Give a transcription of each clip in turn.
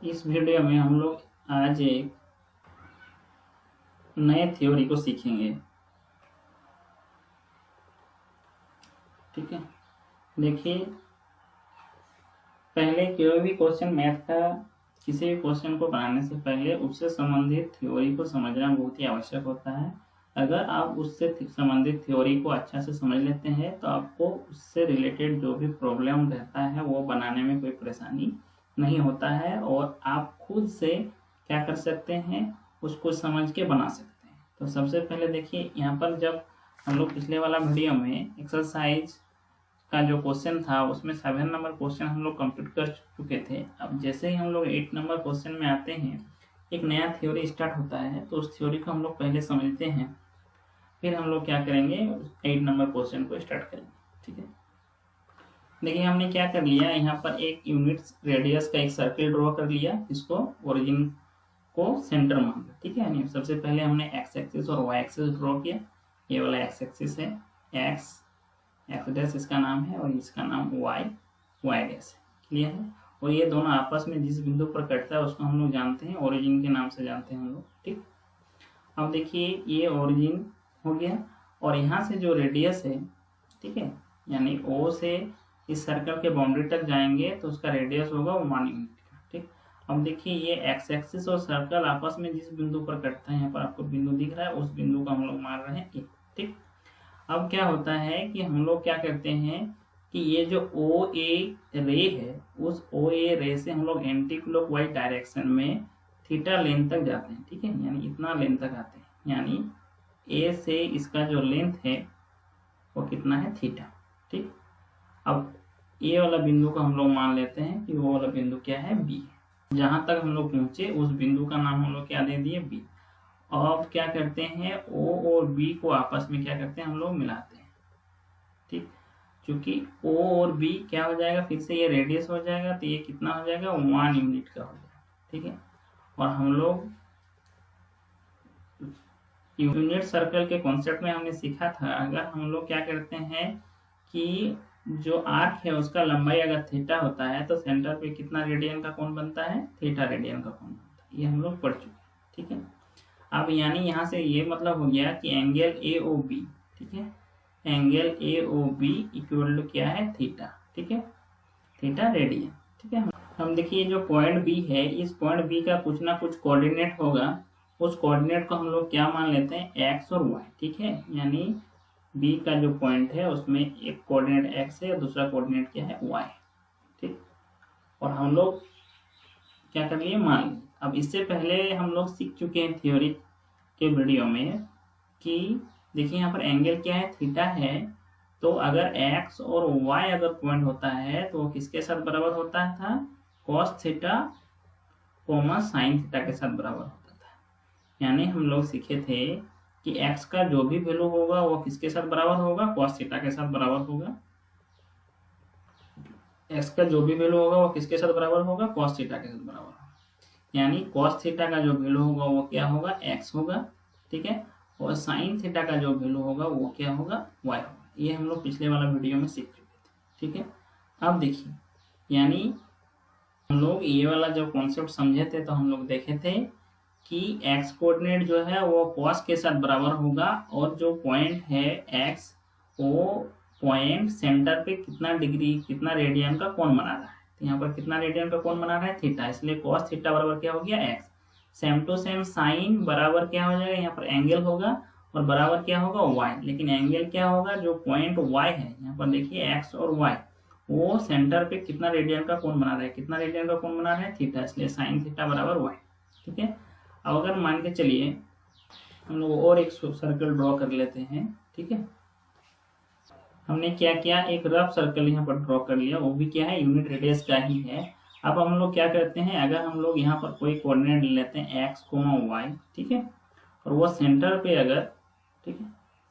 इस वीडियो में हम लोग आज एक नए थ्योरी को सीखेंगे। ठीक है, देखिए पहले कोई भी क्वेश्चन मैथ का किसी भी क्वेश्चन को बनाने से पहले उससे संबंधित थ्योरी को समझना बहुत ही आवश्यक होता है। अगर आप उससे संबंधित थ्योरी को अच्छा से समझ लेते हैं तो आपको उससे रिलेटेड जो भी प्रॉब्लम रहता है वो बनाने में कोई परेशानी नहीं होता है और आप खुद से क्या कर सकते हैं, उसको समझ के बना सकते हैं। तो सबसे पहले देखिए यहाँ पर जब हम लोग पिछले वाला वीडियो में एक्सरसाइज का जो क्वेश्चन था उसमें 7 नंबर क्वेश्चन हम लोग कंप्लीट कर चुके थे। अब जैसे ही हम लोग 8 नंबर क्वेश्चन में आते हैं, एक नया थ्योरी स्टार्ट होता है, तो उस थ्योरी को हम लोग पहले समझते हैं, फिर हम लोग क्या करेंगे 8 नंबर क्वेश्चन को स्टार्ट करेंगे। ठीक है, देखिए हमने क्या कर लिया, यहाँ पर एक यूनिट रेडियस का एक सर्किल ड्रॉ कर लिया, इसको ओरिजिन को सेंटर मान लिया। ठीक है, यानी सबसे पहले हमने एक्स एक्सिस और वाई एक्सिस ड्रॉ किया। ये वाला एक्स एक्सिस है, एक्स डैश इसका नाम है और इसका नाम वाई डैश है। क्लियर है, और ये दोनों आपस में जिस बिंदु पर कटता है उसको हम लोग जानते हैं ओरिजिन के नाम से जानते हैं हम लोग। ठीक, अब देखिए ये ओरिजिन हो गया और यहाँ से जो रेडियस है, ठीक है, यानी ओ से इस सर्कल के बाउंड्री तक जाएंगे तो उसका रेडियस होगा 1 यूनिट का। ठीक, अब देखिए ये एक्स एक्सिस और सर्कल आपस में जिस बिंदु पर कटता है, यहाँ पर आपको बिंदु दिख रहा है, उस बिंदु का हम लोग मान रहे हैं एक। ठीक, अब क्या होता है कि हम लोग क्या करते हैं कि ये जो ओ ए रे है, उस ओ ए रे से हम लोग एंटी क्लॉकवाइज डायरेक्शन में थीटा लेंथ तक जाते हैं। ठीक है, यानी इतना लेंथ तक आते हैं, यानी ए से इसका जो लेंथ है वो कितना है, थीटा। ठीक, अब ए वाला बिंदु को हम लोग मान लेते हैं कि वो वाला बिंदु क्या है, बी। जहां तक हम लोग पहुंचे उस बिंदु का नाम हम लोग क्या दे दिए, बी। अब क्या करते हैं, ओ और बी को आपस में क्या करते हैं, हम लोग मिलाते हैं। ठीक, क्योंकि ओ और बी क्या हो जाएगा, फिर से ये रेडियस हो जाएगा, तो ये कितना हो जाएगा, 1 यूनिट का हो जाएगा। ठीक है, और हम लोग यूनिट सर्कल के कॉन्सेप्ट में हमने सीखा था, अगर हम लोग क्या करते हैं कि जो आर्क है उसका लंबाई अगर थीटा होता है तो सेंटर पे कितना रेडियन का कोण बनता है, थीटा रेडियन का कोण बनता है। ये हम लोग पढ़ चुके हैं। ठीक है, अब यानी यहाँ से ये मतलब हो गया कि एंगल ए ओ बी, ठीक है, angle A O B equal to क्या है, थीटा। ठीक है, थीटा रेडियन। ठीक है, हम देखिए जो पॉइंट बी है, इस पॉइंट बी का कुछ ना कुछ कोऑर्डिनेट होगा, उस कोऑर्डिनेट को हम लोग क्या मान लेते हैं, एक्स और वाई। ठीक है, यानी बी का जो पॉइंट है उसमें एक कोऑर्डिनेट एक्स है और दूसरा कोऑर्डिनेट क्या है, वाई। ठीक, और हम लोग क्या कर लिए, मान लिए। अब इससे पहले हम लोग सीख चुके हैं थ्योरी के वीडियो में कि देखिए यहाँ पर एंगल क्या है, थीटा है, तो अगर एक्स और वाई अगर पॉइंट होता है तो वो किसके साथ बराबर होता था, cos theta coma sine theta के साथ बराबर होता था। यानी हम लोग सीखे थे कि x का जो भी वैल्यू होगा वो किसके साथ बराबर होगा, cos थीटा के साथ बराबर होगा। x का जो भी वैल्यू होगा वो किसके साथ बराबर होगा, cos थीटा के साथ बराबर होगा। यानी cos थीटा का जो वैल्यू होगा वो क्या होगा, x होगा। ठीक है, और sin थीटा का जो वैल्यू होगा वो क्या होगा, y होगा। ये हम लोग पिछले वाला वीडियो में सीख चुके थे। ठीक है, अब देखिए यानी हम लोग ये वाला जो कॉन्सेप्ट समझे थे तो हम लोग देखे थे कि x कोऑर्डिनेट जो है वो cos के साथ बराबर होगा और जो पॉइंट है x, वो पॉइंट सेंटर पे कितना डिग्री, कितना रेडियन का कोण बना रहा है। तो यहाँ पर कितना रेडियन का कोण बना रहा है, थीटा, इसलिए cos थीटा बराबर क्या हो गया, x। Same to same sine बराबर क्या हो जाएगा, यहाँ पर एंगल होगा और बराबर क्या होगा, y। लेकिन एंगल क्या होगा, जो पॉइंट y है, यहाँ पर देखिए x और y, वो सेंटर पे कितना रेडियन का कोण बना रहा है, कितना रेडियन का कोण बना रहा है, थीटा, इसलिए साइन थीटा बराबर y। ठीक है, अब अगर मान के चलिए हम लोग और एक सर्कल ड्रॉ कर लेते हैं। ठीक है, हमने क्या किया, एक रफ सर्कल यहाँ पर ड्रॉ कर लिया, वो भी क्या है, यूनिट रेडियस का ही है। अब हम लोग क्या करते हैं, अगर हम लोग यहाँ पर कोई कोऑर्डिनेट ले लेते हैं x, y, ठीक है, और वो सेंटर पे अगर, ठीक है,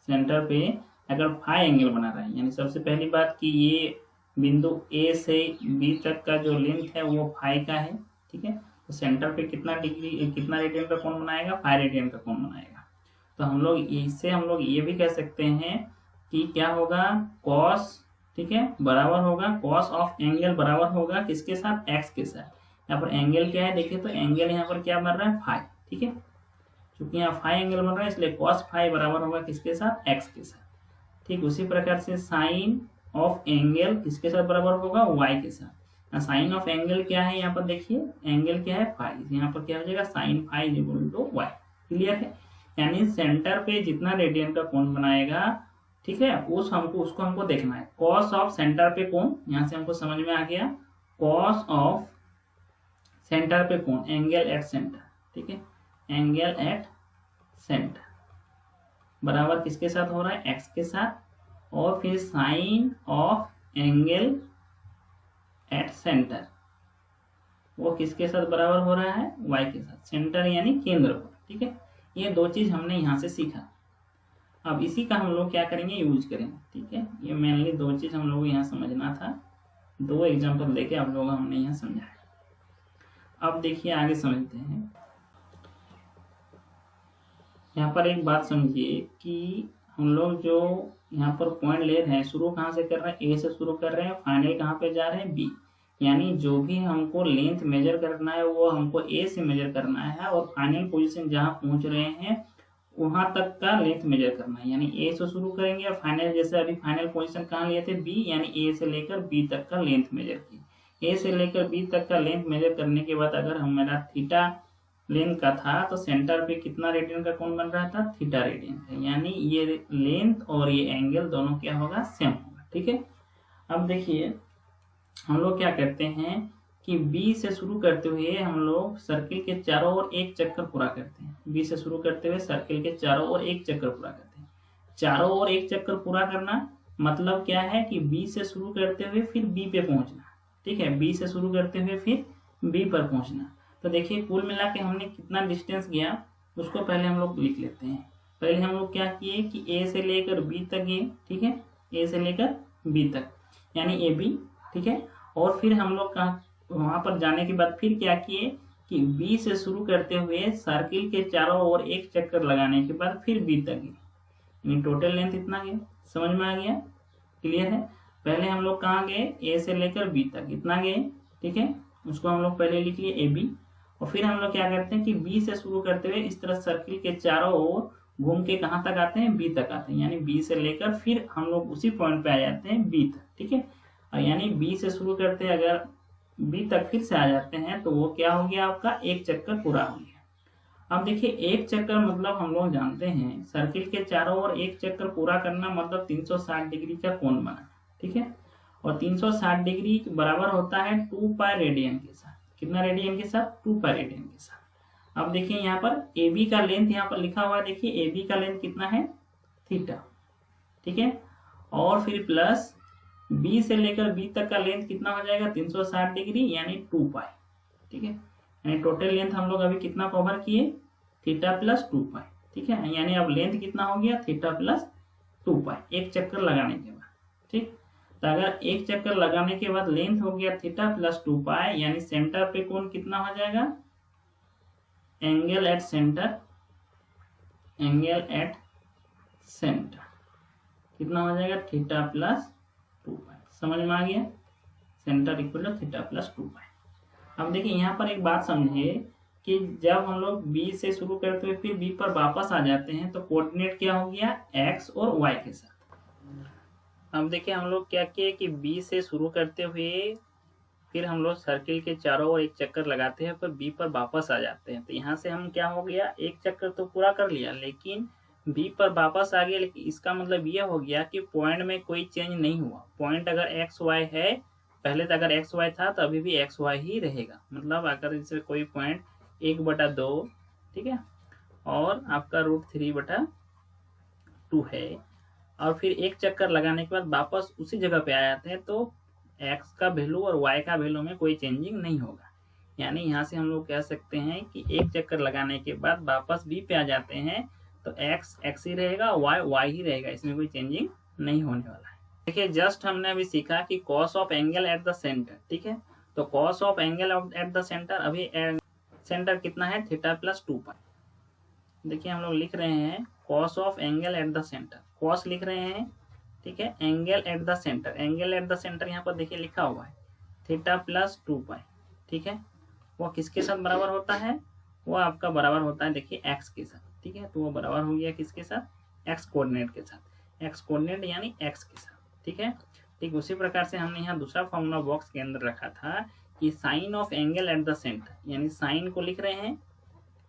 सेंटर पे अगर फाई एंगल बना रहा है, यानी सबसे पहली बात कि ये बिंदु A से B तक का जो लेंथ है वो फाई का है। ठीक है, तो सेंटर पे कितना डिग्री, कितना रेडियन का कोण बनाएगा, 5 रेडियन का कोण बनाएगा। तो हम लोग इससे हम लोग ये भी कह सकते हैं कि क्या होगा, cos, ठीक है, बराबर होगा cos ऑफ एंगल बराबर होगा किसके साथ, x के साथ। यहाँ पर एंगल क्या है देखिए, तो एंगल यहाँ पर क्या बन रहा है फाई, ठीक है। क्योंकि यहाँ फाई एंगल बन रहा है इसलिए कॉस फाई बराबर होगा किसके साथ, एक्स के साथ। ठीक उसी प्रकार से साइन ऑफ एंगल किसके साथ बराबर होगा, वाई के साथ। साइन ऑफ एंगल क्या है यहाँ पर देखिए, एंगल क्या है फाई, यहाँ पर क्या हो जाएगा sine phi equal to Y. Clear है, यानी सेंटर पे जितना रेडियन का कोण बनाएगा, ठीक है, उसको हमको देखना है। कॉस ऑफ सेंटर पे कोण, यहाँ से हमको समझ में आ गया, कॉस ऑफ सेंटर पे कोण, एंगल एट सेंटर, ठीक है, एंगल एट सेंटर बराबर किसके साथ हो रहा है, एक्स के साथ। और फिर sine of angle at centre वो किसके साथ बराबर हो रहा है, वाई के साथ, सेंटर यानी केंद्र पर, ठीक है। ये दो चीज हमने यहाँ से सीखा। अब इसी का हम लोग क्या करेंगे, यूज करेंगे, ठीक है। ये मेनली दो चीज हम लोग यहाँ समझना था, दो एग्जाम्पल लेके आप लोग हमने यहाँ समझाया। अब देखिए आगे समझते हैं। यहाँ पर एक बात समझिए कि हम लोग जो यहाँ पर पॉइंट ले रहे हैं, शुरू कहाँ से कर रहे हैं, ए से शुरू कर रहे हैं, फाइनल कहाँ पे जा रहे हैं, बी। यानी जो भी हमको लेंथ मेजर करना है वो हमको ए से मेजर करना है, और फाइनल पोजीशन जहाँ पहुंच रहे हैं वहां तक का लेंथ मेजर करना है। यानी ए से शुरू करेंगे और फाइनल, जैसे अभी फाइनल पोजीशन कहाँ लिए थे, बी, यानी ए से लेकर बी तक का लेंथ मेजर किए। ए से लेकर बी तक का लेंथ मेजर करने के बाद अगर हमारा थीटा लेंथ का था तो सेंटर पे कितना रेडियन का कोण बन रहा था, थीटा रेडियन का। यानी ये लेंथ और ये एंगल दोनों क्या होगा, सेम होगा, ठीक है। अब देखिए हम लोग क्या करते हैं कि बी से शुरू करते हुए हम लोग सर्किल के चारों ओर एक चक्कर पूरा करते हैं। बी से शुरू करते हुए सर्किल के चारों ओर एक चक्कर पूरा करते हैं। चारों ओर एक चक्कर पूरा करना मतलब क्या है कि बी से शुरू करते हुए फिर बी पे पहुंचना, ठीक है। बी से शुरू करते हुए फिर बी पर पहुंचना। तो देखिए कुल मिला के हमने कितना डिस्टेंस गया उसको पहले हम लोग लिख लेते हैं। पहले हम लोग क्या किए कि ए से लेकर बी तक गए, ठीक है, ए से लेकर बी तक यानी ए बी, ठीक है। और फिर हम लोग वहां पर जाने के बाद फिर क्या किए कि बी से शुरू करते हुए सर्किल के चारों ओर एक चक्कर लगाने के बाद फिर बी तक गए, यानी टोटल लेंथ इतना गया। समझ में आ गया, क्लियर है। पहले हम लोग कहाँ गए, ए से लेकर बी तक इतना गए, ठीक है, उसको हम लोग पहले लिख लिए ए बी। और फिर हम लोग क्या करते हैं कि बी से शुरू करते हुए इस तरह सर्किल के चारों ओर घूम के कहाँ तक आते हैं, बी तक आते हैं। यानी बी से लेकर फिर हम लोग उसी पॉइंट पे आ जाते हैं बी तक, ठीक है। यानी बी से शुरू करते हैं अगर बी तक फिर से आ जाते हैं तो वो क्या हो गया, आपका एक चक्कर पूरा हो गया। अब देखिए एक चक्कर मतलब हम लोग जानते हैं सर्किल के चारों ओर एक चक्कर पूरा करना मतलब 360 डिग्री का कोण बनाना, ठीक है। और 360 डिग्री बराबर होता है 2 पाई रेडियन के साथ। कितना रेडियन के साथ, 2 पाई रेडियन के साथ। अब देखिए यहाँ पर ए बी का लेंथ यहाँ पर लिखा हुआ है, देखिए ए बी का लेंथ कितना है, थीटा, ठीक है। और फिर प्लस बी से लेकर बी तक का लेंथ कितना हो जाएगा, 360 डिग्री यानी 2 पाई, ठीक है। यानी टोटल लेंथ हम लोग अभी कितना कवर किए, थीटा प्लस 2 पाई, ठीक है। यानी अब लेंथ कितना हो गया, थीटा प्लस 2 पाई एक चक्कर लगाने के बाद, ठीक। तो अगर एक चक्कर लगाने के बाद लेंथ हो गया थीटा प्लस 2 पाई, यानी सेंटर पे कोण कितना हो जाएगा, angle at centre, angle at centre कितना हो जाएगा, थीटा प्लस 2 पाई। समझ में आ गया, centre equal to theta plus 2 pi. अब देखिए यहाँ पर एक बात समझिए कि जब हम लोग बी से शुरू करते हुए फिर बी पर वापस आ जाते हैं तो कोऑर्डिनेट क्या हो गया, एक्स और वाई के साथ। अब देखिए हम लोग क्या किए कि बी से शुरू करते हुए फिर हम लोग सर्किल के चारों ओर एक चक्कर लगाते हैं, पर बी पर वापस आ जाते हैं। तो यहाँ से हम क्या हो गया, एक चक्कर तो पूरा कर लिया लेकिन बी पर वापस आ गया। लेकिन इसका मतलब यह हो गया कि पॉइंट में कोई चेंज नहीं हुआ। पॉइंट अगर एक्स वाई है, पहले तो अगर एक्स वाई था तो अभी भी एक्स वाई ही रहेगा। मतलब अगर जैसे कोई पॉइंट 1/2, ठीक है, और आपका √3/2 है, और फिर एक चक्कर लगाने के बाद वापस उसी जगह पे आ जाते हैं तो x का वैल्यू और y का वैल्यू में कोई चेंजिंग नहीं होगा। यानी यहाँ से हम लोग कह सकते हैं कि एक चक्कर लगाने के बाद वापस b पे आ जाते हैं तो x x ही रहेगा, y y ही रहेगा, इसमें कोई चेंजिंग नहीं होने वाला है। देखिए जस्ट हमने अभी सीखा कि cos of angle at the centre, ठीक है। तो cos of angle at the centre, अभी सेंटर कितना है, थीटा प्लस 2 पाई। देखिए हम लोग लिख रहे हैं cos of angle at the centre, cos लिख रहे हैं, ठीक है, angle at the centre, angle at the centre यहाँ पर देखिए लिखा हुआ है थीटा प्लस 2 पाई, ठीक है। वो किसके साथ बराबर होता है, वो आपका बराबर होता है देखिए एक्स के साथ, ठीक है। तो वो बराबर हो गया किसके साथ, एक्स कोऑर्डिनेट के साथ, एक्स कोऑर्डिनेट यानी एक्स के साथ, ठीक है। ठीक उसी प्रकार से हमने यहाँ दूसरा फॉर्मूला बॉक्स के अंदर रखा था कि sine of angle at the centre, यानी साइन को लिख रहे हैं,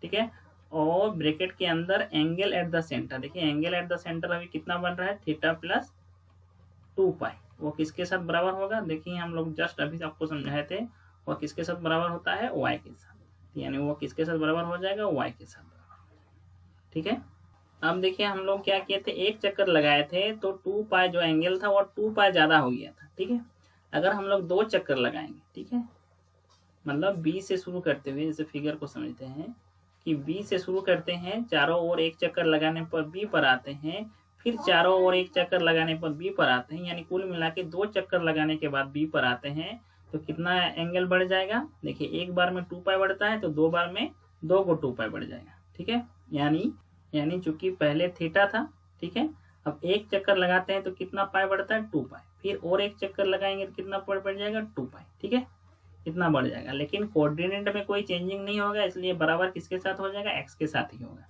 ठीक है, और ब्रैकेट के अंदर एंगल एट द सेंटर। देखिए एंगल एट द सेंटर अभी कितना बन रहा है, थीटा प्लस 2 पाई, वो किसके साथ बराबर होगा, देखिए हम लोग जस्ट अभी आपको समझाए थे, वो किसके साथ बराबर होता है, वाई के साथ, यानी वो किसके साथ बराबर हो जाएगा, वाई के साथ बराबर, ठीक है। अब देखिए हम लोग क्या किए थे, एक चक्कर लगाए थे तो 2 पाई जो एंगल था वो 2 पाई ज्यादा हो गया था, ठीक है। अगर हम लोग 2 चक्कर लगाएंगे, ठीक है, मतलब बी से शुरू करते हुए, जैसे फिगर को समझते हैं कि बी से शुरू करते हैं, चारों ओर एक चक्कर लगाने पर बी पर आते हैं, फिर चारों ओर एक चक्कर लगाने पर बी पर आते हैं, यानी कुल मिला के 2 चक्कर लगाने के बाद बी पर आते हैं, तो कितना एंगल बढ़ जाएगा, देखिए एक बार में 2 पाई बढ़ता है तो 2 बार में 2 को 2 पाई बढ़ जाएगा, ठीक है। यानी चूंकि पहले थीटा था, ठीक है, अब एक चक्कर लगाते हैं तो कितना पाई बढ़ता है, 2 पाई, फिर और एक चक्कर लगाएंगे तो कितना बढ़ जाएगा, 2 पाई, ठीक है, इतना बढ़ जाएगा। लेकिन कोऑर्डिनेट में कोई चेंजिंग नहीं होगा, इसलिए बराबर किसके साथ हो जाएगा, एक्स के साथ ही होगा।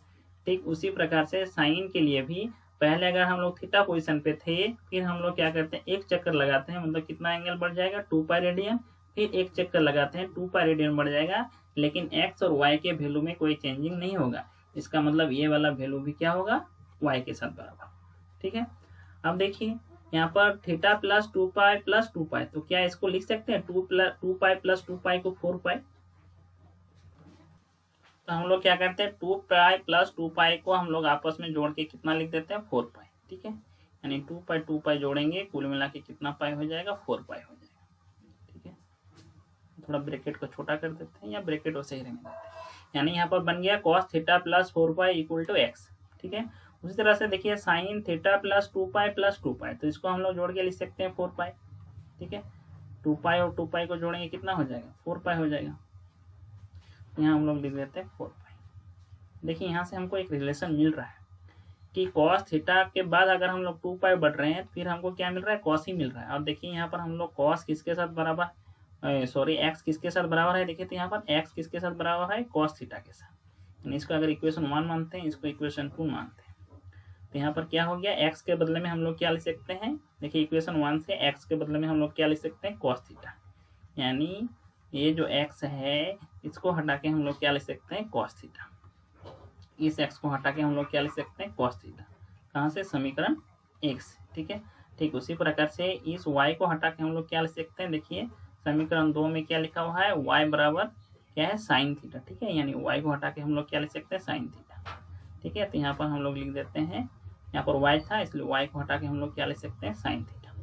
ठीक उसी प्रकार से साइन के लिए भी पहले अगर हम लोग थीटा पोजीशन पे थे, फिर हम लोग क्या करते हैं, एक चक्कर लगाते हैं, मतलब कितना एंगल बढ़ जाएगा, 2 पाई रेडियन, फिर एक चक्कर लगाते हैं 2 पाई रेडियन बढ़ जाएगा, लेकिन एक्स और वाई के वैल्यू में कोई चेंजिंग नहीं होगा। इसका मतलब ये वाला वैल्यू भी क्या होगा, वाई के साथ बराबर, ठीक है। अब देखिए यहाँ पर theta plus 2 pi plus 2 pi, तो क्या इसको लिख सकते हैं 2 पाई प्लस 2 पाई को 4 पाई, तो हम लोग क्या करते हैं 2 पाई प्लस 2 पाई को हम लोग आपस में जोड़ के कितना लिख देते हैं, 4 पाई, ठीक है। यानी 2 पाई जोड़ेंगे, कुल मिला के कितना पाई हो जाएगा, 4 पाई हो जाएगा, ठीक है। थोड़ा ब्रैकेट को छोटा कर देते हैं या ब्रैकेट वैसे ही रहने देते हैं, यानी यहाँ पर बन गया cos theta plus 4 pi equal to X, ठीक है। उसी तरह से देखिए sine theta plus 2 pi plus 2 pi, तो इसको हम लोग जोड़ के लिख सकते हैं 4 पाई, ठीक है। 2 पाई और 2 पाई को जोड़ेंगे कितना हो जाएगा, 4 पाई हो जाएगा, यहाँ हम लोग लिख देते हैं 4 पाई। देखिए यहाँ से हमको एक रिलेशन मिल रहा है कि कॉस थीटा के बाद अगर हम लोग 2 पाई बढ़ रहे हैं, फिर हमको क्या मिल रहा है, कॉस ही मिल रहा है। और देखिए यहाँ पर हम लोग कॉस किसके साथ बराबर, सॉरी एक्स किसके साथ बराबर है, देखिए तो यहाँ पर एक्स किसके साथ बराबर है, कॉस थीटा के साथ। इसको अगर इक्वेशन 1 मानते हैं, इसको इक्वेशन 2 मानते हैं, तो यहाँ पर क्या हो गया, एक्स के बदले में हम लोग क्या लिख सकते हैं, देखिए इक्वेशन 1 से एक्स के बदले में हम लोग क्या लिख सकते हैं, कॉस थीटा, यानी ये जो एक्स है इसको हटा के हम लोग क्या लिख सकते हैं, कॉस थीटा। इस एक्स को हटा के हम लोग क्या लिख सकते हैं, कॉस थीटा, कहाँ से, समीकरण 1 से, ठीक है। ठीक उसी प्रकार से इस y को हटा के हम लोग क्या लिख सकते हैं, देखिए समीकरण 2 में क्या लिखा हुआ है, y बराबर क्या है, साइन थीटा, ठीक है। यानी y को हटा के हम लोग क्या लिख सकते हैं, साइन थीटा, ठीक है। तो यहाँ पर हम लोग लिख देते हैं, यहाँ पर y था इसलिए y को हटा के हम लोग क्या लिख सकते हैं, साइन थीटा।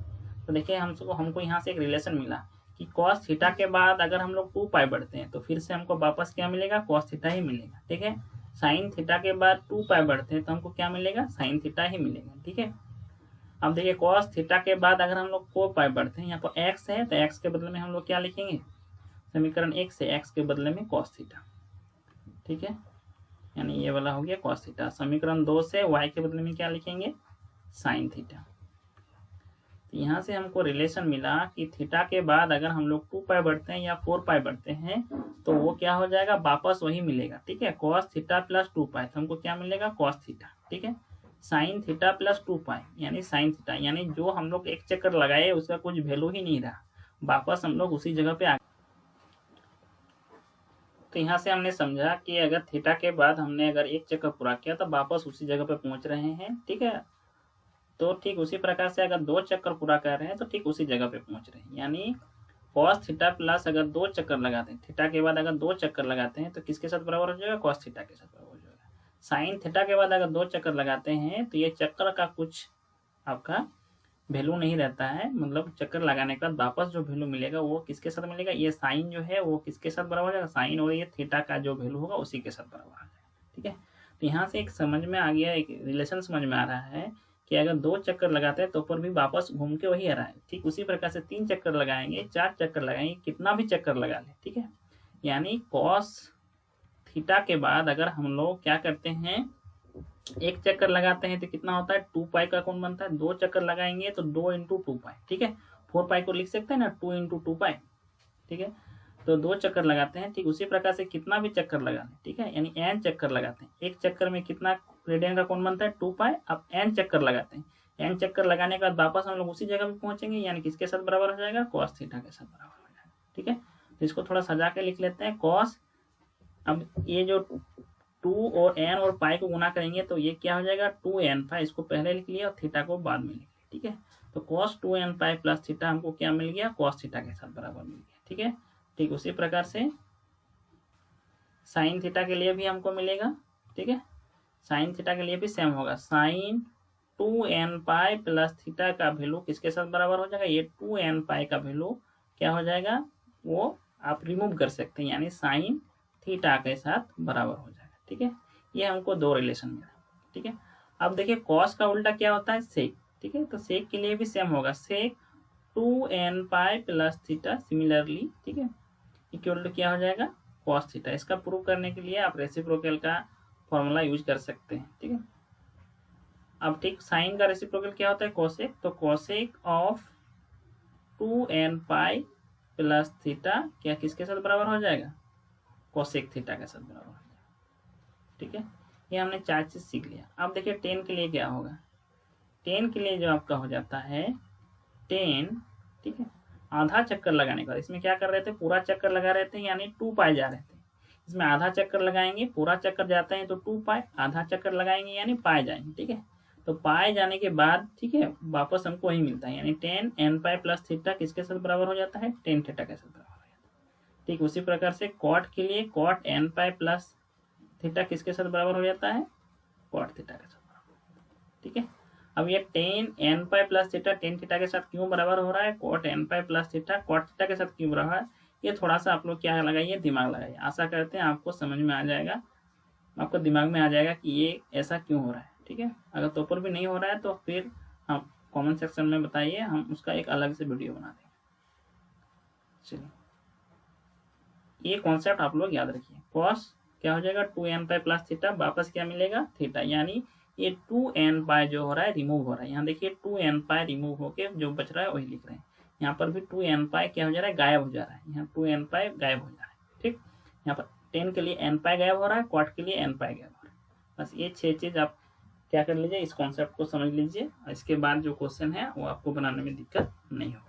तो देखिए हमको यहाँ से एक रिलेशन मिला कि कॉस थीटा के बाद अगर हम लोग 2 पाई बढ़ते हैं तो फिर से हमको वापस क्या मिलेगा, कॉस थीटा ही मिलेगा, ठीक है। साइन थीटा के बाद 2 पाई बढ़ते हैं तो हमको क्या मिलेगा, साइन थीटा ही मिलेगा, ठीक है। अब देखिए कॉस थीटा के बाद अगर हम लोग 4 पाई बढ़ते हैं, यहाँ पर एक्स है तो एक्स के बदले में हम लोग क्या लिखेंगे, समीकरण 1 से एक्स के बदले में कॉस थीटा, ठीक है। यानी ये वाला हो गया कॉस थीटा। समीकरण 2 से वाई के बदले में क्या लिखेंगे, साइन थीटा। तो यहाँ से हमको रिलेशन मिला कि थीटा के बाद अगर हम लोग 2 पाई बढ़ते हैं या 4 पाई बढ़ते हैं तो वो क्या हो जाएगा, वापस वही मिलेगा, ठीक है। कॉस थीटा प्लस 2 पाई, तो हमको क्या मिलेगा, कॉस थीटा, ठीक है। साइन थीटा प्लस 2 पाई यानी साइन थीटा, यानी जो हम लोग एक चक्कर लगाए उसका कुछ वैल्यू ही नहीं रहा, वापस हम लोग उसी जगह पे आ। तो यहाँ से हमने समझा कि अगर थीटा के बाद हमने अगर एक चक्कर पूरा किया तो वापस उसी जगह पे पहुंच रहे हैं, ठीक है। तो ठीक उसी प्रकार से अगर 2 चक्कर पूरा कर रहे हैं तो ठीक उसी जगह पे पहुंच रहे हैं, यानी कॉस थीटा प्लस अगर 2 चक्कर लगाते हैं, थीटा के बाद अगर 2 चक्कर लगाते हैं तो किसके साथ बराबर हो जाएगा, कॉस थीटा के साथ बराबर हो जाएगा। साइन थीटा के बाद अगर 2 चक्कर लगाते हैं तो ये चक्कर का कुछ आपका वैल्यू नहीं रहता है, मतलब चक्कर लगाने के बाद वापस जो वैल्यू मिलेगा वो किसके साथ मिलेगा, ये साइन जो है वो किसके साथ बराबर हो जाएगा, साइन, और ये थीटा का जो वैल्यू होगा उसी के साथ बराबर हो जाएगा, ठीक है। तो यहाँ से एक समझ में आ गया, एक रिलेशन समझ में आ रहा है कि अगर 2 चक्कर लगाते हैं तो ऊपर भी वापस घूम के वही आ रहा है। ठीक उसी प्रकार से 3 चक्कर लगाएंगे, 4 चक्कर लगाएंगे, कितना भी चक्कर लगा ले, ठीक है। यानी कॉस थीटा के बाद अगर हम लोग क्या करते हैं, एक चक्कर लगाते हैं तो कितना होता है, 2 पाई का कौन बनता है, 2 चक्कर लगाएंगे तो 2 × 2 पाई, ठीक है। 4 पाई को लिख सकते हैं ना, 2 × 2 पाई, ठीक है। तो 2 चक्कर लगाते हैं। ठीक उसी प्रकार से कितना भी चक्कर लगा लें, ठीक है, यानी n चक्कर लगाते हैं। एक चक्कर में कितना रेडियन का कोण बनता है 2 पाई। अब n चक्कर लगाते हैं। n चक्कर लगाने के बाद वापस हम लोग उसी जगह पे पहुंचेंगे, यानी किसके साथ बराबर हो जाएगा, cos थीटा के साथ बराबर हो जाएगा। ठीक है, तो इसको थोड़ा सजा के लिख लेते हैं cos। अब ये जो 2 और n और पाई को गुना करेंगे तो ये क्या हो जाएगा 2n पाई। इसको पहले लिख लिया और थीटा को बाद में लिख लिया। ठीक है, तो cos 2n pi plus theta हमको क्या मिल गया, cos थीटा के साथ बराबर मिल गया। ठीक है, ठीक उसी प्रकार से साइन थीटा के लिए भी हमको मिलेगा। ठीक है, साइन थीटा के लिए भी सेम होगा। Sine 2n pi plus theta का वैल्यू किसके साथ बराबर हो जाएगा, ये 2n पाई का वैल्यू क्या हो जाएगा, वो आप रिमूव कर सकते हैं, यानी साइन थीटा के साथ बराबर हो जाएगा। ठीक है, ये हमको 2 रिलेशन मिला। ठीक है, अब देखिए कॉस का उल्टा क्या होता है, सेक। ठीक है, तो सेक के लिए भी सेम होगा। सेक 2n pi plus theta similarly, ठीक है, इक्वल टू क्या हो जाएगा, cos थीटा। इसका प्रूव करने के लिए आप रेसिप्रोकल का फॉर्मूला यूज कर सकते हैं। ठीक है, अब ठीक साइन का रेसिप्रोकल क्या होता है, कोसेक। तो cosec of 2n pi plus theta क्या किसके साथ बराबर हो जाएगा, कोसेक थीटा के साथ बराबर हो जाएगा। ठीक है, ये हमने 4 चीज सीख लिया। अब देखिए टेन के लिए क्या होगा। टेन के लिए जो आपका हो जाता है टेन, ठीक है, आधा चक्कर लगाने के बाद, इसमें क्या कर रहे थे, पूरा चक्कर लगा रहे थे यानी 2 पाई जा रहे थे। इसमें आधा चक्कर लगाएंगे, पूरा चक्कर जाते हैं तो 2 पाई, आधा चक्कर लगाएंगे यानी पाई जाएंगे। ठीक है, तो पाई जाने के बाद, ठीक है, वापस हमको वही मिलता है, यानी ten n pi plus theta किसके साथ बराबर हो जाता है, टेन थीटा के साथ बराबर हो जाता है। ठीक उसी प्रकार से कॉट के लिए cot n pi plus theta किसके साथ बराबर हो जाता है, कॉट थीटा के साथ बराबर। ठीक है, अब ये tan n pi plus theta tan theta के साथ क्यों बराबर हो रहा है, cot n pi plus theta cot theta के साथ क्यों बराबर है, ये थोड़ा सा आप लोग क्या लगाइए, दिमाग लगाइए। आशा करते हैं आपको समझ में आ जाएगा, आपको दिमाग में आ जाएगा कि ये ऐसा क्यों हो रहा है। ठीक है, अगर तो ऊपर भी नहीं हो रहा है तो फिर हम कमेंट सेक्शन में बताइए, हम उसका एक अलग से वीडियो बना देंगे। चलिए, ये कॉन्सेप्ट आप लोग याद रखिए। कॉस क्या हो जाएगा 2n पाई प्लस थीटा, वापस क्या मिलेगा, थीटा, यानी ये 2n पाई जो हो रहा है रिमूव हो रहा है। यहाँ देखिए 2n पाई रिमूव होके जो बच रहा है वही लिख रहे हैं। यहाँ पर भी 2n पाई क्या हो जा रहा है, गायब हो जा रहा है। यहाँ 2n पाई गायब हो जा रहा है। ठीक, यहाँ पर टेन के लिए n पाई गायब हो रहा है, क्वाट के लिए n पाई गायब हो रहा है। बस ये 6 चीज आप क्या कर लीजिए, इस कॉन्सेप्ट को समझ लीजिए। इसके बाद जो क्वेश्चन है वो आपको बनाने में दिक्कत नहीं होगा।